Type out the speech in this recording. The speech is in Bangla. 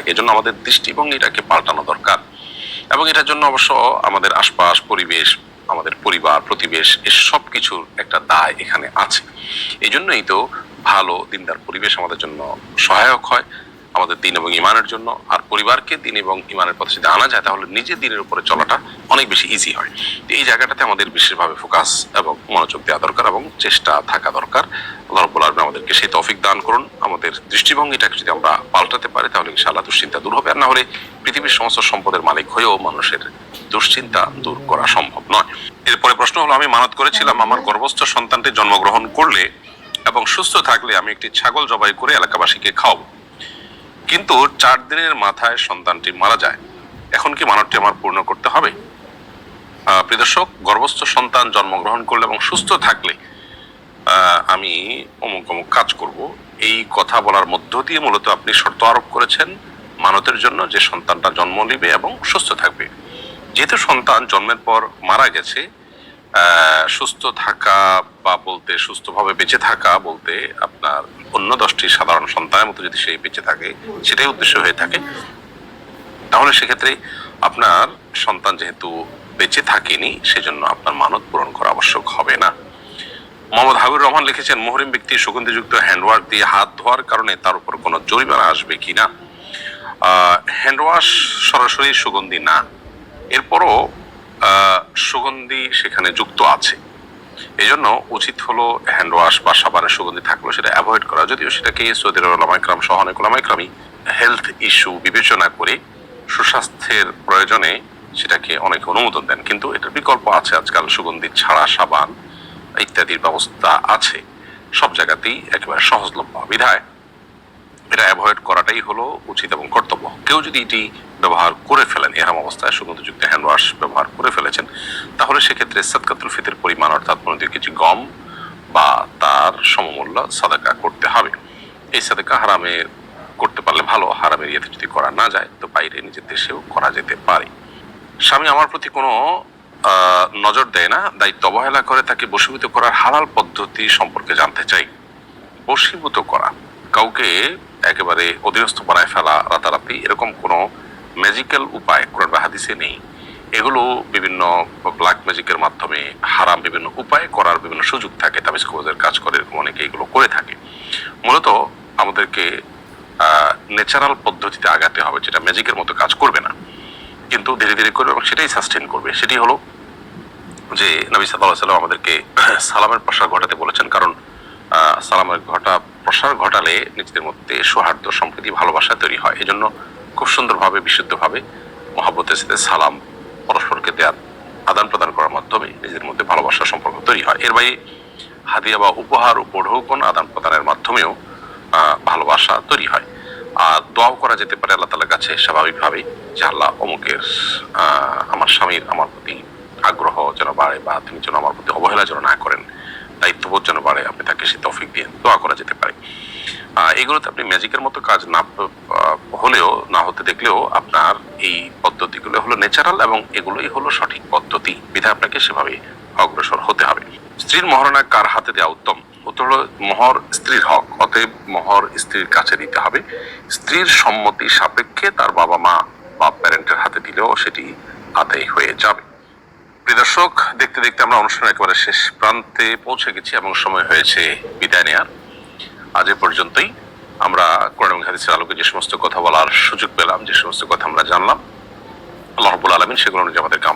থাকে। এজন্য আমাদের দৃষ্টিভঙ্গিটাকে পাল্টানো দরকার, এবং এটার জন্য অবশ্য আমাদের আশপাশ, পরিবেশ, আমাদের পরিবার, প্রতিবেশ, এসব কিছুর একটা দায় এখানে আছে। এই জন্যই তো ভালো দিনদার পরিবেশ আমাদের জন্য সহায়ক হয়, আমাদের দিন এবং ইমানের জন্য। আর পরিবারকে দিন এবং ইমানের পথে যদি আনা যায়, তাহলে নিজের দিনের উপরে চলাটা অনেক বেশি ইজি হয়। তো এই জায়গাটাতে আমাদের বিশেষভাবে ফোকাস এবং মনোযোগ দেওয়া দরকার, এবং চেষ্টা থাকা দরকার। আল্লাহ রাব্বুল আলামিন আমাদেরকে সেই তৌফিক দান করুন। আমাদের দৃষ্টিভঙ্গিটাকে যদি আমরা পাল্টাতে পারি, তাহলে ইনশাআল্লাহ দুশ্চিন্তা দূর হবে। আর না হলে পৃথিবীর সমস্ত সম্পদের মালিক হয়েও মানুষের দুশ্চিন্তা দূর করা সম্ভব নয়। এরপরে প্রশ্ন হলো, আমি মানত করেছিলাম আমার গর্ভস্থ সন্তানটি জন্মগ্রহণ করলে এবং সুস্থ থাকলে আমি একটি ছাগল জবাই করে এলাকাবাসীকে খাওয়াবো, কিন্তু 4 দিনের মাথায় সন্তানটি মারা যায়। এখন কি মানতটি আমার পূর্ণ করতে হবে? প্রিয় দর্শক, গর্ভস্থ সন্তান জন্মগ্রহণ করলে এবং সুস্থ থাকলে আমি অমুক অমুক কাজ করব, এই কথা বলার মধ্য দিয়ে মূলত আপনি শর্ত আরোপ করেছেন মানতের জন্য, যে সন্তানটা জন্ম নিবে এবং সুস্থ থাকবে। যেহেতু সন্তান জন্মের পর মারা গেছে, সুস্থ থাকা বা বলতে সুস্থভাবে বেঁচে থাকা বলতে আপনার অন্য 10টি সাধারণ সন্তানের মতো যদি সেই বেঁচে থাকে, সেটাই উদ্দেশ্য হয়ে থাকে, তাহলে সেক্ষেত্রে আপনার সন্তান যেহেতু বেঁচে থাকেনি, সেজন্য আপনার মানত পূরণ করা আবশ্যক হবে না। মোহাম্মদ হাবিবুর রহমান লিখেছেন, মুহরিম ব্যক্তি সুগন্ধিযুক্ত হ্যান্ডওয়াশ দিয়ে হাত ধোয়ার কারণে তার উপর কোনো জরিমানা আসবে কিনা? হ্যান্ডওয়াশ সরাসরি সুগন্ধি না, এরপরও সুগন্ধি সেখানে যুক্ত আছে। এই জন্য উচিত হলো হ্যান্ডওয়াশ বা সাবানের সুগন্ধি থাকলেও সেটা অ্যাভয়েড করা। যদিও সেটাকে সৌদি আরবের উলামায়ে কেরাম সহ অনেক উলামায়ে কেরামই হেলথ ইস্যু বিবেচনা করে সুস্বাস্থ্যের প্রয়োজনে সেটাকে অনেক অনুমোদন দেন, কিন্তু এটার বিকল্প আছে। আজকাল সুগন্ধি ছাড়া সাবান ইত্যাদির ব্যবস্থা আছে, সব জায়গাতেই একেবারে সহজলভ্য। বিধায় এটা অ্যাভয়েড করাটাই হলো উচিত এবং কর্তব্য। কেউ যদি এটি ব্যবহার করে ফেলেন, এরকম অবস্থায় সুগন্ধিযুক্ত হ্যান্ডওয়াশ ব্যবহার করে ফেলেছেন, তাহলে সেক্ষেত্রে সাদকাতুল ফিতর পরিমাণ অর্থাৎ 2 কেজি গম বা তার সমমূল্য সাদাকা করতে হবে। এই সাদাকা হারামে করতে পারলে ভালো, হারামের ইয়েতে যদি করা না যায় তো বাইরে নিজের দেশেও করা যেতে পারে। স্বামী আমার প্রতি কোনো নজর দেয় না, দায়িত্ব অবহেলা করে, তাকে বশীভূত করার হালাল পদ্ধতি সম্পর্কে জানতে চাই। বশীভূত করা, কাউকে একেবারে অধীনস্থ বানায় ফেলা রাতারাতি, এরকম কোনো ম্যাজিক্যাল উপায় কোরআন বা হাদিসে নেই। এগুলো বিভিন্ন ব্ল্যাক ম্যাজিকের মাধ্যমে হারাম বিভিন্ন উপায় করার বিভিন্ন সুযোগ থাকে, তাবিজ কবজের কাজ করে, এরকম অনেকে এগুলো করে থাকে। মূলত আমাদেরকে ন্যাচারাল পদ্ধতিতে আগাতে হবে, যেটা ম্যাজিকের মতো কাজ করবে না, কিন্তু ধীরে ধীরে করবে এবং সেটাই সাস্টেন করবে। সেটি হলো যে নবী সাল্লাল্লাহু আলাইহি ওয়াসাল্লাম আমাদেরকে সালামের প্রসার ঘটাতে বলেছেন, কারণ সালামের প্রসার ঘটালে নিজেদের মধ্যে সৌহার্দ্য, সম্প্রীতি, ভালোবাসা তৈরি হয়। এজন্য খুব সুন্দরভাবে, বিশুদ্ধভাবে, মহব্বতের সাথে সালাম পরস্পরকে দেওয়ার, আদান প্রদান করার মাধ্যমে নিজেদের মধ্যে ভালোবাসার সম্পর্ক তৈরি হয়। এর বাইরে হাদিয়া বা উপহার, উপঢৌকন আদান প্রদানের মাধ্যমেও ভালোবাসা তৈরি হয়। আর দোয়াও করা যেতে পারে আল্লাহ তাআলার কাছে স্বাভাবিকভাবে, যে আল্লাহ অমুকের, আমার স্বামীর আমার প্রতি আগ্রহ যেন বাড়ে, বা তিনি যেন আমার প্রতি অবহেলা যেন না করেন, দায়িত্ববোধ যেন বাড়ে, আপনি তাকে সে তৌফিক দিয়ে দোয়া করা যেতে পারে। এগুলোতে আপনি ম্যাজিকের মতো কাজ না হলেও, না হতে দেখলেও, আপনার এই পদ্ধতিগুলো হলো ন্যাচারাল এবং এগুলোই হলো সঠিক পদ্ধতি। বিধায় আপনাকে সেভাবে অগ্রসর হতে হবে। স্ত্রীর মহারণা কার হাতে দেওয়া উত্তম? উত্তর হলো, মোহর স্ত্রীর হক, অতএব মোহর স্ত্রীর কাছে দিতে হবে। স্ত্রীর সম্মতি সাপেক্ষে তার বাবা মা বা প্যারেন্টের হাতে দিলেও সেটি আদায় হয়ে যাবে। প্রিয় দর্শক, দেখতে দেখতে আমরা অনুষ্ঠানের একেবারে শেষ প্রান্তে পৌঁছে গেছি এবং সময় হয়েছে বিদায় নেওয়ার। আজ এ পর্যন্তই। আমরা কোরআন এবং হাদিসের আলোকে যে সমস্ত কথা বলার সুযোগ পেলাম, যে সমস্ত কথা আমরা জানলাম, আল্লাহ রাব্বুল আলামিন সেগুলো অনুযায়ী আমাদেরকে